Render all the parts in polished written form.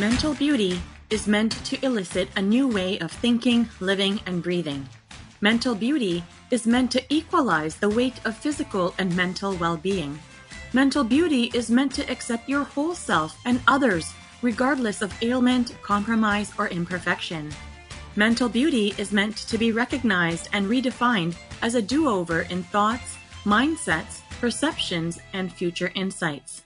Mental beauty is meant to elicit a new way of thinking, living, and breathing. Mental beauty is meant to equalize the weight of physical and mental well-being. Mental beauty is meant to accept your whole self and others, regardless of ailment, compromise, or imperfection. Mental beauty is meant to be recognized and redefined as a do-over in thoughts, mindsets, perceptions, and future insights.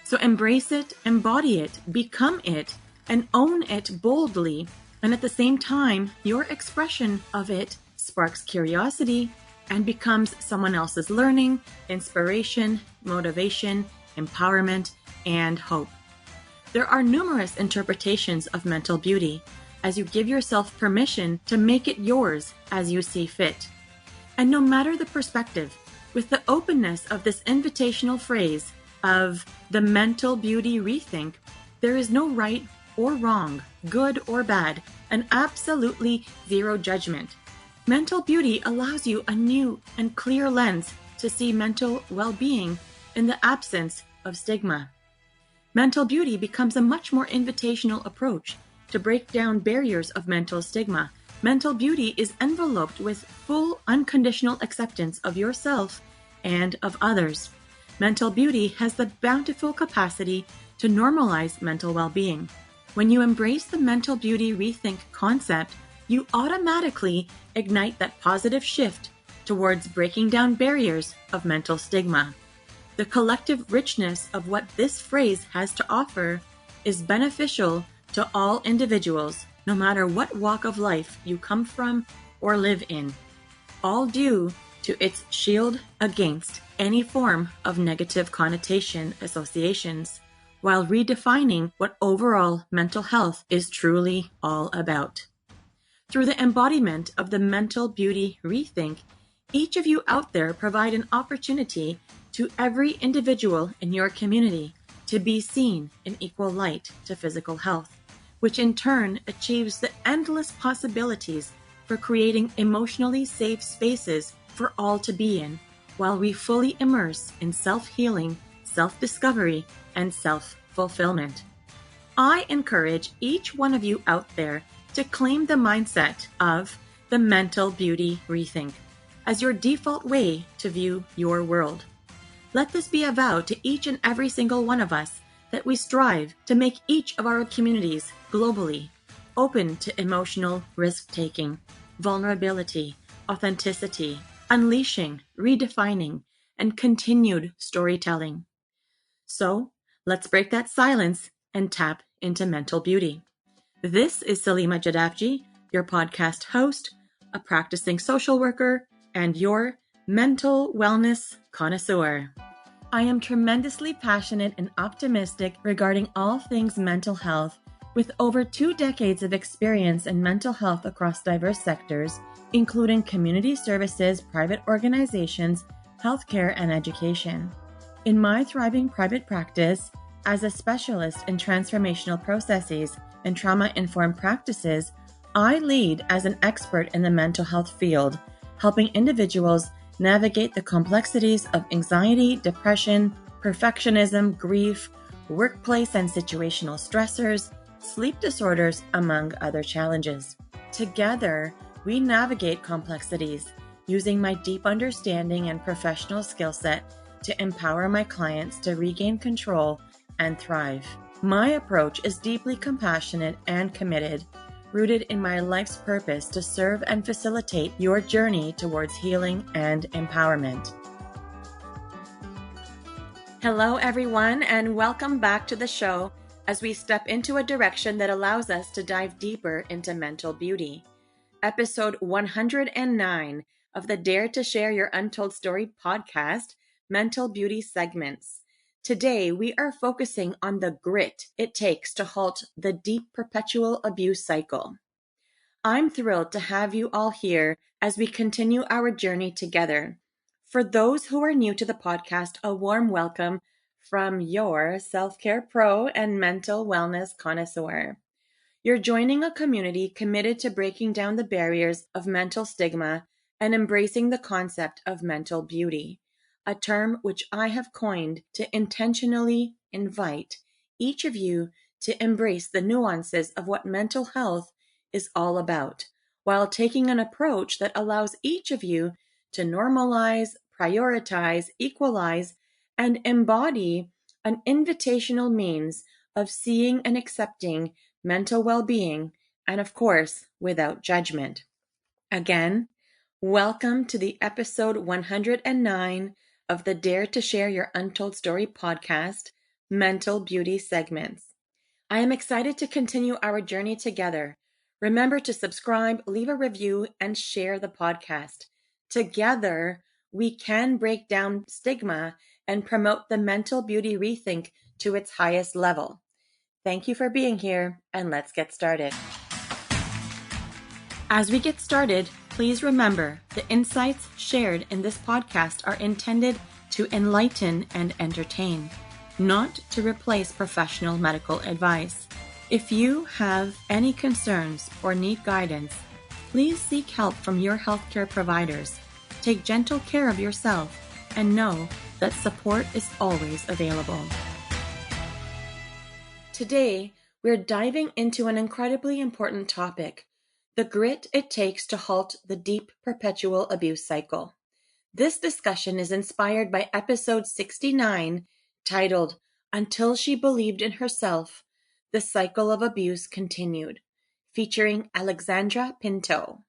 So embrace it, embody it, become it, and own it boldly. And at the same time, your expression of it sparks curiosity and becomes someone else's learning, inspiration, motivation, empowerment, and hope. There are numerous interpretations of mental beauty as you give yourself permission to make it yours as you see fit. And no matter the perspective, with the openness of this invitational phrase of the mental beauty rethink, there is no right or wrong, good or bad, and absolutely zero judgment. Mental beauty allows you a new and clear lens to see mental well-being in the absence of stigma. Mental beauty becomes a much more invitational approach to break down barriers of mental stigma. Mental beauty is enveloped with full unconditional acceptance of yourself and of others. Mental beauty has the bountiful capacity to normalize mental well-being. When you embrace the mental beauty rethink concept, you automatically ignite that positive shift towards breaking down barriers of mental stigma. The collective richness of what this phrase has to offer is beneficial to all individuals, no matter what walk of life you come from or live in, all due to its shield against any form of negative connotation associations, while redefining what overall mental health is truly all about. Through the embodiment of the mental beauty rethink, each of you out there provide an opportunity to every individual in your community to be seen in equal light to physical health, which in turn achieves the endless possibilities for creating emotionally safe spaces for all to be in, while we fully immerse in self-healing, self-discovery, and self-fulfillment. I encourage each one of you out there to claim the mindset of the mental beauty rethink as your default way to view your world. Let this be a vow to each and every single one of us that we strive to make each of our communities globally open to emotional risk-taking, vulnerability, authenticity, unleashing, redefining, and continued storytelling. So, let's break that silence and tap into mental beauty. This is Salima Jadafji, your podcast host, a practicing social worker, and your mental wellness connoisseur. I am tremendously passionate and optimistic regarding all things mental health, with over 2 decades of experience in mental health across diverse sectors, including community services, private organizations, healthcare, and education. In my thriving private practice, as a specialist in transformational processes and trauma-informed practices, I lead as an expert in the mental health field, helping individuals navigate the complexities of anxiety, depression, perfectionism, grief, workplace and situational stressors, sleep disorders, among other challenges. Together, we navigate complexities using my deep understanding and professional skill set to empower my clients to regain control and thrive. My approach is deeply compassionate and committed, rooted in my life's purpose to serve and facilitate your journey towards healing and empowerment. Hello, everyone, and welcome back to the show as we step into a direction that allows us to dive deeper into mental beauty. Episode 109 of the Dare to Share Your Untold Story podcast, Mental Beauty Segments. Today, we are focusing on the grit it takes to halt the deep perpetual abuse cycle. I'm thrilled to have you all here as we continue our journey together. For those who are new to the podcast, a warm welcome from your self-care pro and mental wellness connoisseur. You're joining a community committed to breaking down the barriers of mental stigma and embracing the concept of mental beauty, a term which I have coined to intentionally invite each of you to embrace the nuances of what mental health is all about, while taking an approach that allows each of you to normalize, prioritize, equalize, and embody an invitational means of seeing and accepting mental well-being, and of course, without judgment. Again, welcome to the episode 109 of the Dare to Share Your Untold Story podcast, Mental Beauty Segments. I am excited to continue our journey together. Remember to subscribe, leave a review, and share the podcast. Together, we can break down stigma and promote the mental beauty rethink to its highest level. Thank you for being here, and let's get started. As we get started, please remember the insights shared in this podcast are intended to enlighten and entertain, not to replace professional medical advice. If you have any concerns or need guidance, please seek help from your healthcare providers. Take gentle care of yourself and know that support is always available. Today, we're diving into an incredibly important topic: the grit it takes to halt the deep perpetual abuse cycle. This discussion is inspired by episode 69, titled Until She Believed in Herself, the Cycle of Abuse Continued, featuring Alexandra Pinto.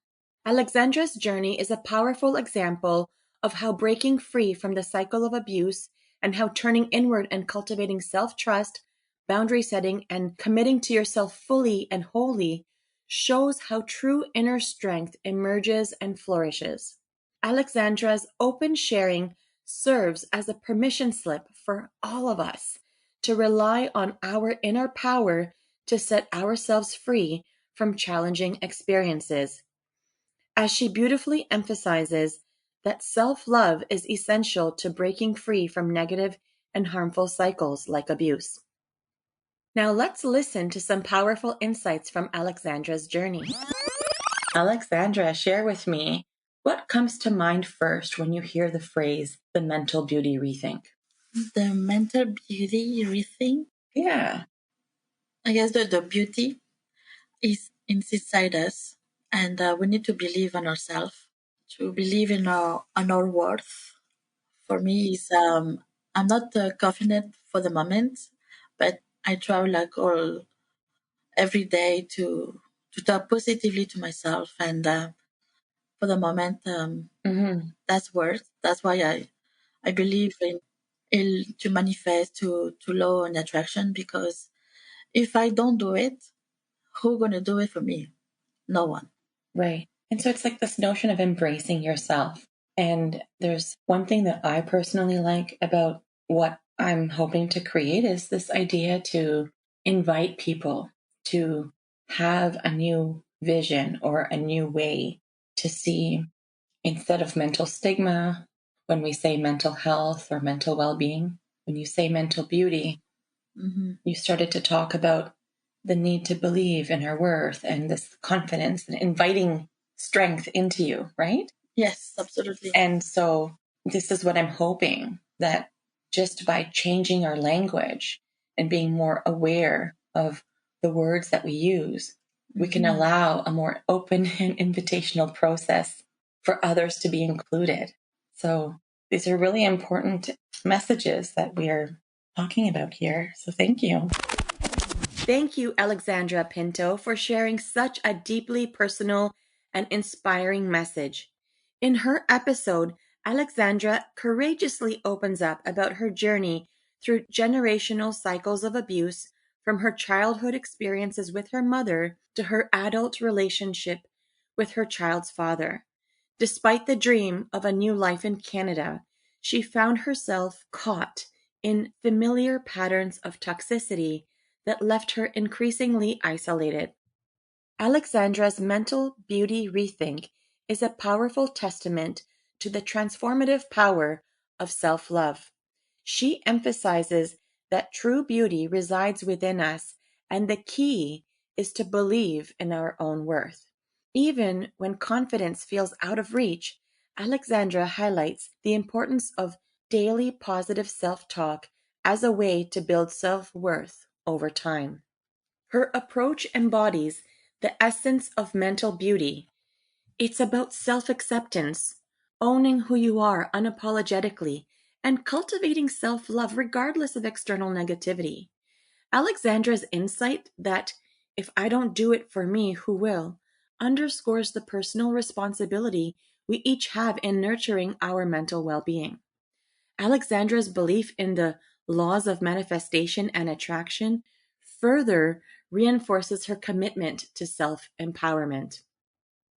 Alexandra's journey is a powerful example of how breaking free from the cycle of abuse and how turning inward and cultivating self-trust, boundary setting, and committing to yourself fully and wholly shows how true inner strength emerges and flourishes. Alexandra's open sharing serves as a permission slip for all of us to rely on our inner power to set ourselves free from challenging experiences. As she beautifully emphasizes that self-love is essential to breaking free from negative and harmful cycles like abuse. Now let's listen to some powerful insights from Alexandra's journey. Alexandra, share with me, what comes to mind first when you hear the phrase, the mental beauty rethink? The mental beauty rethink? Yeah. I guess the beauty is inside us, and we need to believe in ourselves, to believe in our worth. For me, is I'm not confident for the moment, but I try like all every day to talk positively to myself, and for the moment, that's worth. That's why I believe in to manifest to law and attraction, because if I don't do it, who's gonna do it for me? No one. Right. And so it's like this notion of embracing yourself. And there's one thing that I personally like about what I'm hoping to create is this idea to invite people to have a new vision or a new way to see, instead of mental stigma, when we say mental health or mental well-being, when you say mental beauty, you started to talk about the need to believe in our worth and this confidence and inviting strength into you, right? Yes, absolutely. And so this is what I'm hoping, that just by changing our language and being more aware of the words that we use, we can allow a more open and invitational process for others to be included. So these are really important messages that we are talking about here. So thank you. Thank you, Alexandra Pinto, for sharing such a deeply personal and inspiring message. In her episode, Alexandra courageously opens up about her journey through generational cycles of abuse, from her childhood experiences with her mother to her adult relationship with her child's father. Despite the dream of a new life in Canada, she found herself caught in familiar patterns of toxicity that left her increasingly isolated. Alexandra's mental beauty rethink is a powerful testament to the transformative power of self-love. She emphasizes that true beauty resides within us, and the key is to believe in our own worth. Even when confidence feels out of reach, Alexandra highlights the importance of daily positive self-talk as a way to build self-worth over time. Her approach embodies the essence of mental beauty. It's about self-acceptance, owning who you are unapologetically, and cultivating self-love regardless of external negativity. Alexandra's insight that if I don't do it for me, who will, underscores the personal responsibility we each have in nurturing our mental well-being. Alexandra's belief in the laws of manifestation and attraction further reinforces her commitment to self-empowerment.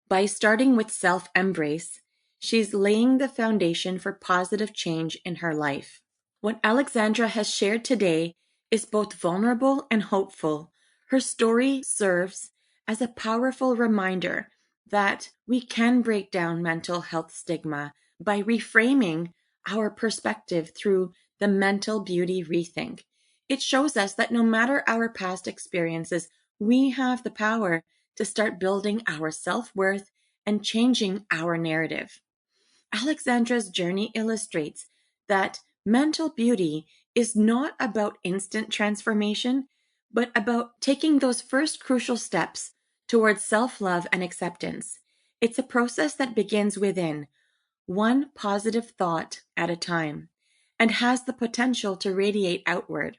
By starting with self-embrace, she's laying the foundation for positive change in her life. What Alexandra has shared today is both vulnerable and hopeful. Her story serves as a powerful reminder that we can break down mental health stigma by reframing our perspective through the mental beauty rethink. It shows us that no matter our past experiences, we have the power to start building our self-worth and changing our narrative. Alexandra's journey illustrates that mental beauty is not about instant transformation, but about taking those first crucial steps towards self-love and acceptance. It's a process that begins within, one positive thought at a time, and has the potential to radiate outward,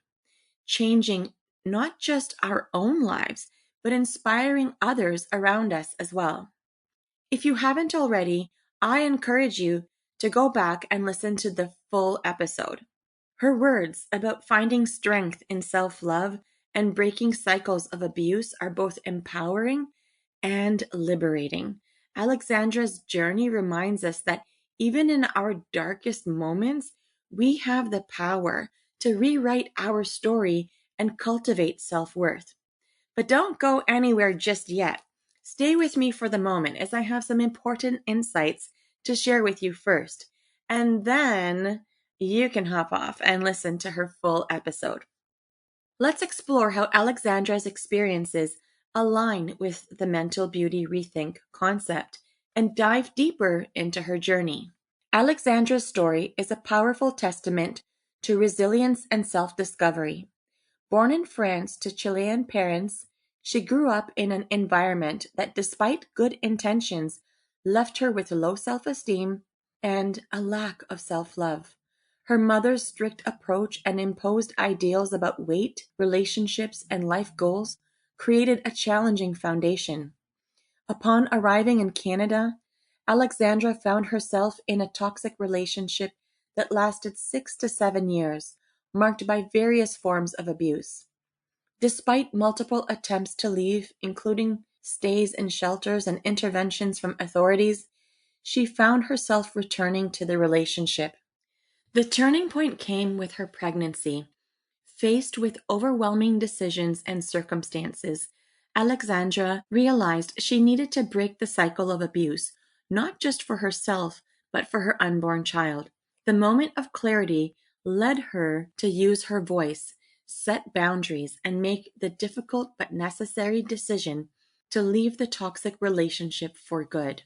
changing not just our own lives, but inspiring others around us as well. If you haven't already, I encourage you to go back and listen to the full episode. Her words about finding strength in self-love and breaking cycles of abuse are both empowering and liberating. Alexandra's journey reminds us that even in our darkest moments, we have the power to rewrite our story and cultivate self-worth. But don't go anywhere just yet. Stay with me for the moment as I have some important insights to share with you first. And then you can hop off and listen to her full episode. Let's explore how Alexandra's experiences align with the mental beauty rethink concept and dive deeper into her journey. Alexandra's story is a powerful testament to resilience and self-discovery. Born in France to Chilean parents, she grew up in an environment that, despite good intentions, left her with low self-esteem and a lack of self-love. Her mother's strict approach and imposed ideals about weight, relationships, and life goals created a challenging foundation. Upon arriving in Canada, Alexandra found herself in a toxic relationship that lasted 6 to 7 years, marked by various forms of abuse. Despite multiple attempts to leave, including stays in shelters and interventions from authorities, she found herself returning to the relationship. The turning point came with her pregnancy. Faced with overwhelming decisions and circumstances, Alexandra realized she needed to break the cycle of abuse, not just for herself, but for her unborn child. The moment of clarity led her to use her voice, set boundaries, and make the difficult but necessary decision to leave the toxic relationship for good.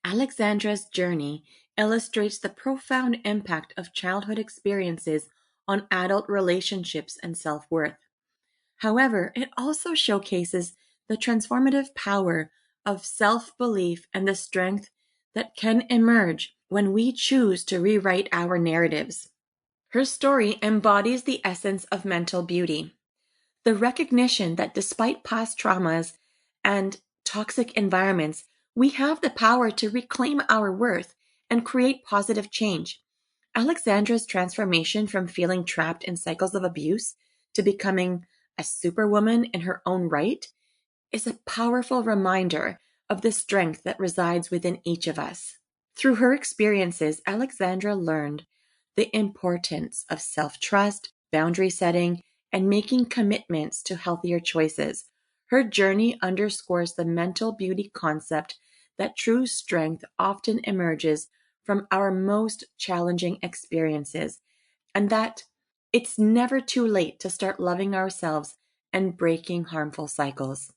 Alexandra's journey illustrates the profound impact of childhood experiences on adult relationships and self-worth. However, it also showcases the transformative power of self-belief and the strength that can emerge when we choose to rewrite our narratives. Her story embodies the essence of mental beauty. The recognition that despite past traumas and toxic environments, we have the power to reclaim our worth and create positive change. Alexandra's transformation from feeling trapped in cycles of abuse to becoming a superwoman in her own right is a powerful reminder of the strength that resides within each of us. Through her experiences, Alexandra learned the importance of self-trust, boundary setting, and making commitments to healthier choices. Her journey underscores the mental beauty concept that true strength often emerges from our most challenging experiences, and that it's never too late to start loving ourselves and breaking harmful cycles.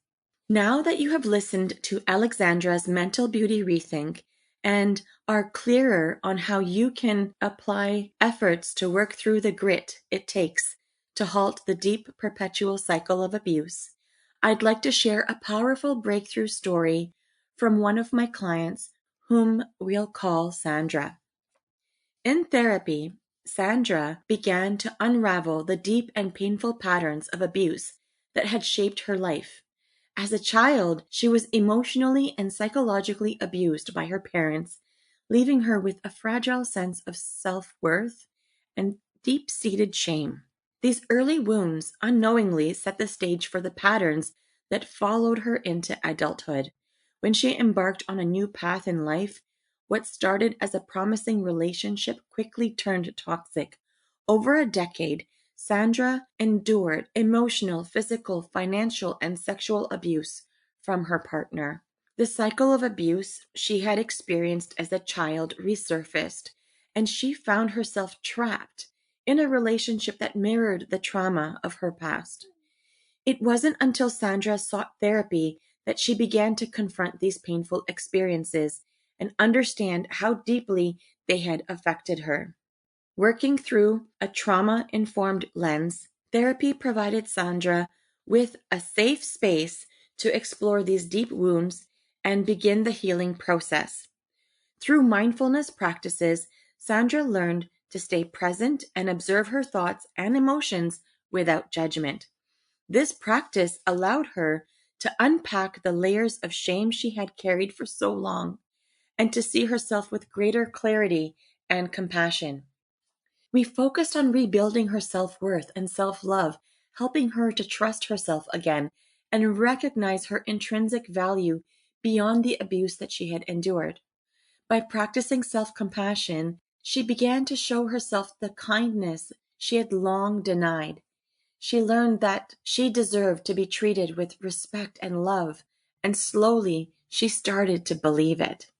Now that you have listened to Alexandra's mental beauty rethink and are clearer on how you can apply efforts to work through the grit it takes to halt the deep, perpetual cycle of abuse, I'd like to share a powerful breakthrough story from one of my clients, whom we'll call Sandra. In therapy, Sandra began to unravel the deep and painful patterns of abuse that had shaped her life. As a child, she was emotionally and psychologically abused by her parents, leaving her with a fragile sense of self-worth and deep-seated shame. These early wounds unknowingly set the stage for the patterns that followed her into adulthood. When she embarked on a new path in life, what started as a promising relationship quickly turned toxic. Over a decade, Sandra endured emotional, physical, financial, and sexual abuse from her partner. The cycle of abuse she had experienced as a child resurfaced, and she found herself trapped in a relationship that mirrored the trauma of her past. It wasn't until Sandra sought therapy that she began to confront these painful experiences and understand how deeply they had affected her. Working through a trauma-informed lens, therapy provided Sandra with a safe space to explore these deep wounds and begin the healing process. Through mindfulness practices, Sandra learned to stay present and observe her thoughts and emotions without judgment. This practice allowed her to unpack the layers of shame she had carried for so long and to see herself with greater clarity and compassion. We focused on rebuilding her self-worth and self-love, helping her to trust herself again and recognize her intrinsic value beyond the abuse that she had endured. By practicing self-compassion, she began to show herself the kindness she had long denied. She learned that she deserved to be treated with respect and love, and slowly she started to believe it.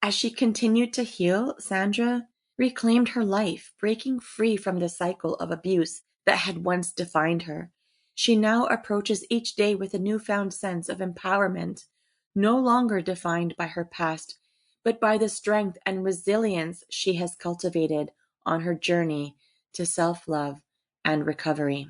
As she continued to heal, Sandra reclaimed her life, breaking free from the cycle of abuse that had once defined her. She now approaches each day with a newfound sense of empowerment, no longer defined by her past, but by the strength and resilience she has cultivated on her journey to self-love and recovery.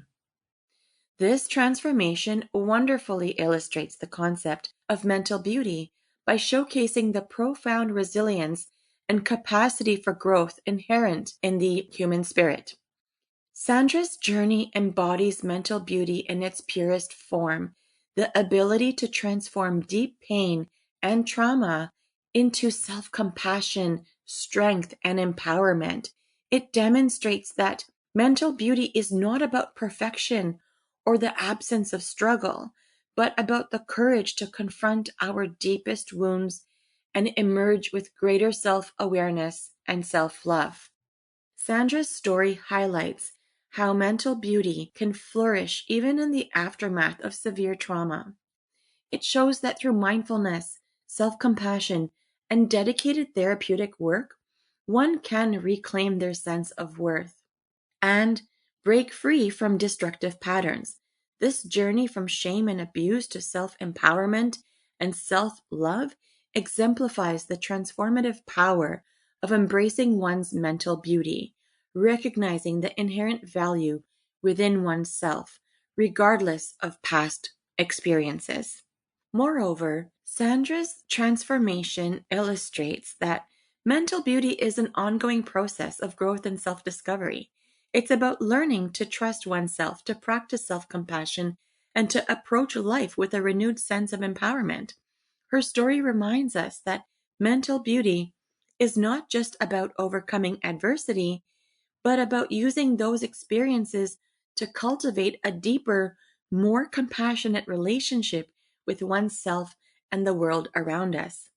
This transformation wonderfully illustrates the concept of mental beauty by showcasing the profound resilience and capacity for growth inherent in the human spirit. Sandra's journey embodies mental beauty in its purest form, the ability to transform deep pain and trauma into self-compassion, strength, and empowerment. It demonstrates that mental beauty is not about perfection or the absence of struggle, but about the courage to confront our deepest wounds and emerge with greater self-awareness and self-love. Sandra's story highlights how mental beauty can flourish even in the aftermath of severe trauma. It shows that through mindfulness, self-compassion, and dedicated therapeutic work, one can reclaim their sense of worth and break free from destructive patterns. This journey from shame and abuse to self-empowerment and self-love exemplifies the transformative power of embracing one's mental beauty, recognizing the inherent value within oneself, regardless of past experiences. Moreover, Sandra's transformation illustrates that mental beauty is an ongoing process of growth and self-discovery. It's about learning to trust oneself, to practice self-compassion, and to approach life with a renewed sense of empowerment. Her story reminds us that mental beauty is not just about overcoming adversity, but about using those experiences to cultivate a deeper, more compassionate relationship with oneself and the world around us.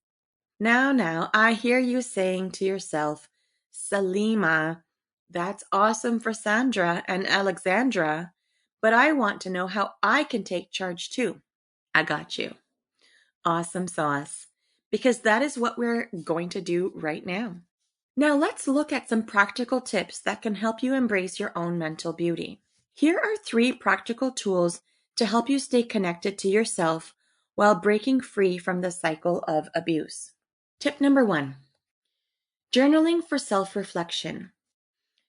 Now, I hear you saying to yourself, Salima, that's awesome for Sandra and Alexandra, but I want to know how I can take charge too. I got you. Awesome sauce. Because that is what we're going to do right now. Now let's look at some practical tips that can help you embrace your own mental beauty. Here are 3 practical tools to help you stay connected to yourself while breaking free from the cycle of abuse. Tip number 1, journaling for self-reflection.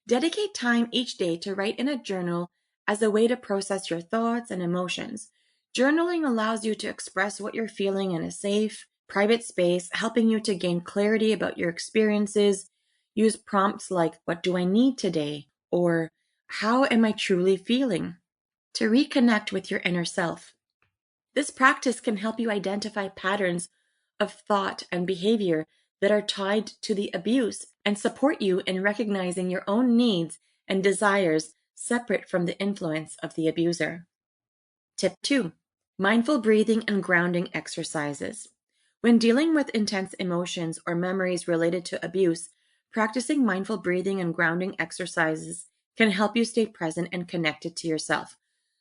Dedicate time each day to write in a journal as a way to process your thoughts and emotions. Journaling allows you to express what you're feeling in a safe, private space, helping you to gain clarity about your experiences. Use prompts like, "What do I need today?" or "How am I truly feeling?" to reconnect with your inner self. This practice can help you identify patterns of thought and behavior that are tied to the abuse and support you in recognizing your own needs and desires separate from the influence of the abuser. Tip 2. Mindful breathing and grounding exercises. When dealing with intense emotions or memories related to abuse, practicing mindful breathing and grounding exercises can help you stay present and connected to yourself.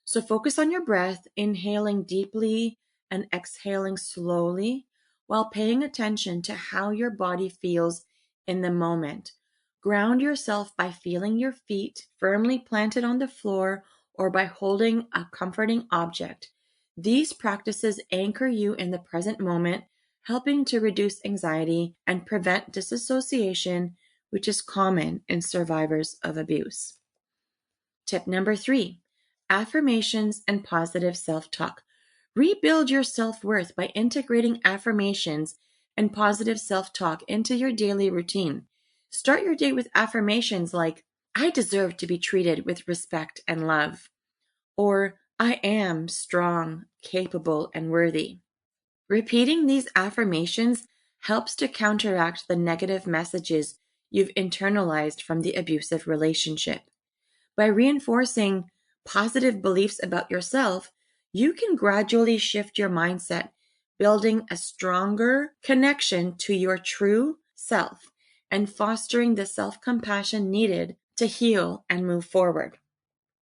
So focus on your breath, inhaling deeply and exhaling slowly while paying attention to how your body feels in the moment. Ground yourself by feeling your feet firmly planted on the floor or by holding a comforting object. These practices anchor you in the present moment, helping to reduce anxiety and prevent disassociation, which is common in survivors of abuse. Tip number 3, affirmations and positive self-talk. Rebuild your self-worth by integrating affirmations and positive self-talk into your daily routine. Start your day with affirmations like, "I deserve to be treated with respect and love," or "I am strong, capable, and worthy." Repeating these affirmations helps to counteract the negative messages you've internalized from the abusive relationship. By reinforcing positive beliefs about yourself, you can gradually shift your mindset, building a stronger connection to your true self and fostering the self-compassion needed to heal and move forward.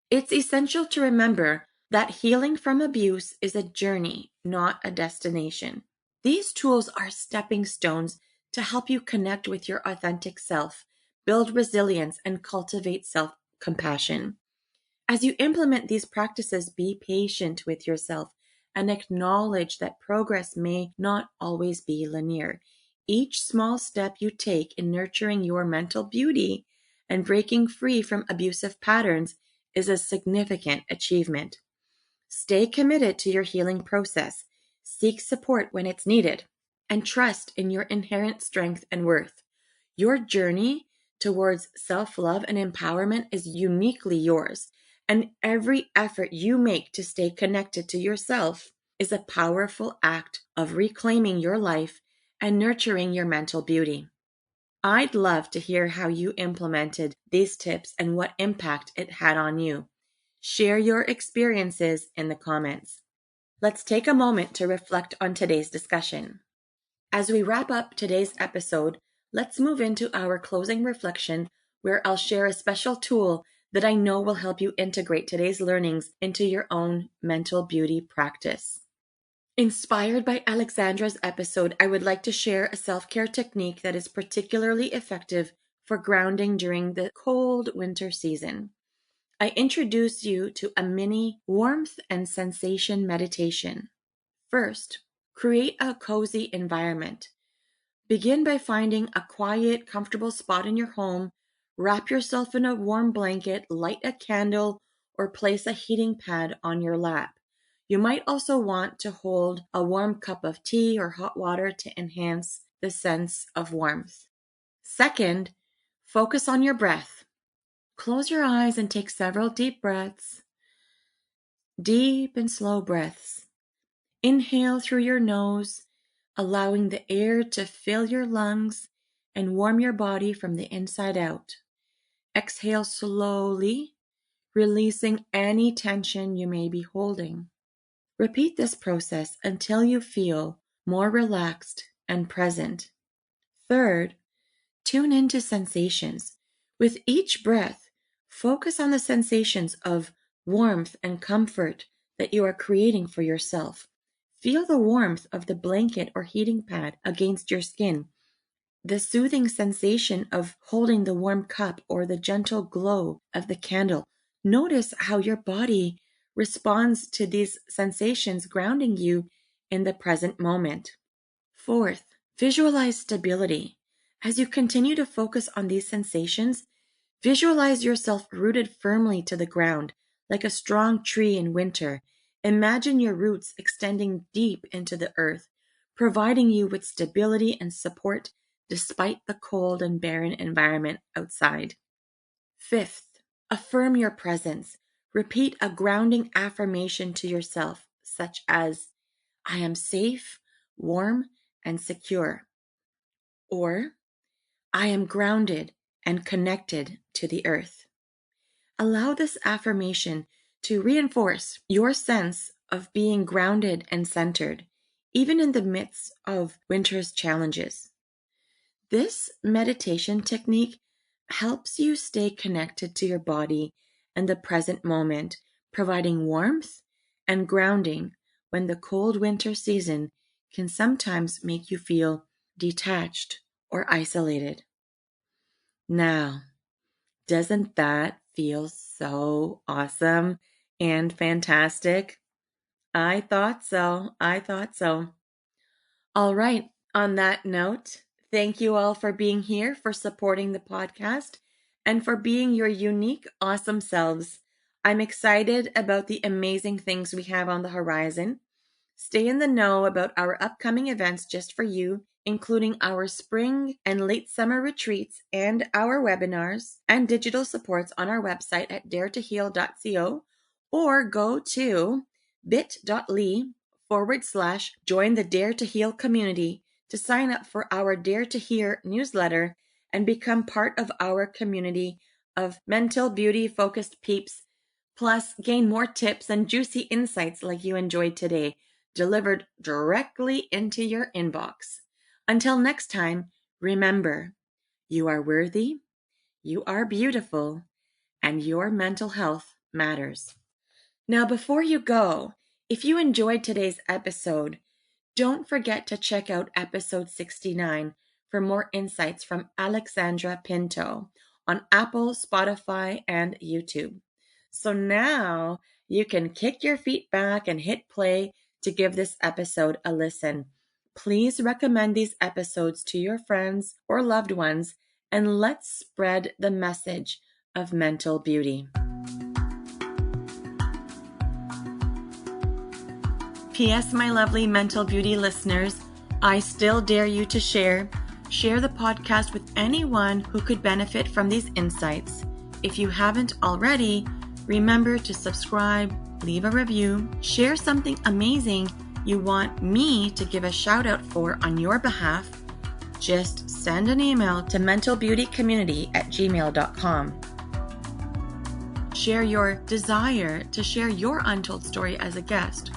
It's essential to remember that healing from abuse is a journey, not a destination. These tools are stepping stones to help you connect with your authentic self, build resilience, and cultivate self-compassion. As you implement these practices, be patient with yourself and acknowledge that progress may not always be linear. Each small step you take in nurturing your mental beauty and breaking free from abusive patterns is a significant achievement. Stay committed to your healing process, seek support when it's needed, and trust in your inherent strength and worth. Your journey towards self-love and empowerment is uniquely yours, and every effort you make to stay connected to yourself is a powerful act of reclaiming your life and nurturing your mental beauty. I'd love to hear how you implemented these tips and what impact it had on you. Share your experiences in the comments. Let's take a moment to reflect on today's discussion. As we wrap up today's episode, let's move into our closing reflection where I'll share a special tool that I know will help you integrate today's learnings into your own mental beauty practice. Inspired by Alexandra's episode, I would like to share a self-care technique that is particularly effective for grounding during the cold winter season. I introduce you to a mini warmth and sensation meditation. First, create a cozy environment. Begin by finding a quiet, comfortable spot in your home. Wrap yourself in a warm blanket, light a candle, or place a heating pad on your lap. You might also want to hold a warm cup of tea or hot water to enhance the sense of warmth. Second, focus on your breath. Close your eyes and take several deep breaths. Deep and slow breaths. Inhale through your nose, allowing the air to fill your lungs and warm your body from the inside out. Exhale slowly, releasing any tension you may be holding. Repeat this process until you feel more relaxed and present. Third, tune into sensations. With each breath, focus on the sensations of warmth and comfort that you are creating for yourself. Feel the warmth of the blanket or heating pad against your skin, the soothing sensation of holding the warm cup or the gentle glow of the candle. Notice how your body responds to these sensations, grounding you in the present moment. Fourth, visualize stability. As you continue to focus on these sensations, visualize yourself rooted firmly to the ground, Like a strong tree in winter, imagine your roots extending deep into the earth, providing you with stability and support despite the cold and barren environment outside. Fifth, affirm your presence. Repeat a grounding affirmation to yourself, such as, I am safe, warm, and secure. Or, I am grounded and connected to the earth. Allow this affirmation to reinforce your sense of being grounded and centered, even in the midst of winter's challenges. This meditation technique helps you stay connected to your body and the present moment, providing warmth and grounding when the cold winter season can sometimes make you feel detached or isolated. Now, doesn't that feel so awesome and fantastic? I thought so. I thought so. All right. On that note, thank you all for being here, for supporting the podcast, and for being your unique, awesome selves. I'm excited about the amazing things we have on the horizon. Stay in the know about our upcoming events just for you, including our spring and late summer retreats and our webinars and digital supports on our website at daretoheal.co, or go to bit.ly/join the Dare to Heal community to sign up for our Dare to Hear newsletter and become part of our community of mental beauty focused peeps. Plus, gain more tips and juicy insights like you enjoyed today, delivered directly into your inbox. Until next time, remember, you are worthy, you are beautiful, and your mental health matters. Now, before you go, if you enjoyed today's episode, don't forget to check out episode 69 for more insights from Alexandra Pinto on Apple, Spotify, and YouTube. So now you can kick your feet back and hit play to give this episode a listen. Please recommend these episodes to your friends or loved ones, and let's spread the message of mental beauty. P.S. My lovely mental beauty listeners, I still dare you to share the podcast with anyone who could benefit from these insights. If you haven't already, remember to subscribe, leave a review, share something amazing you want me to give a shout out for on your behalf. Just send an email to mentalbeautycommunity@gmail.com. Share your desire to share your untold story as a guest.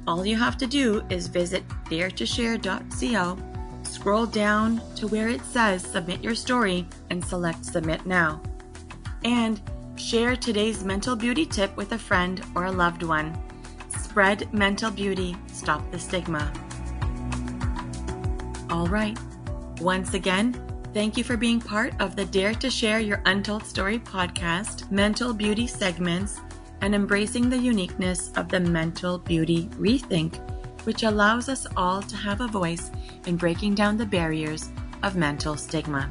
All you have to do is visit daretoshare.co, scroll down to where it says submit your story, and select submit now. And share today's mental beauty tip with a friend or a loved one. Spread mental beauty, stop the stigma. All right. Once again, thank you for being part of the Dare to Share Your Untold Story podcast, mental beauty segments, and embracing the uniqueness of the mental beauty rethink, which allows us all to have a voice in breaking down the barriers of mental stigma.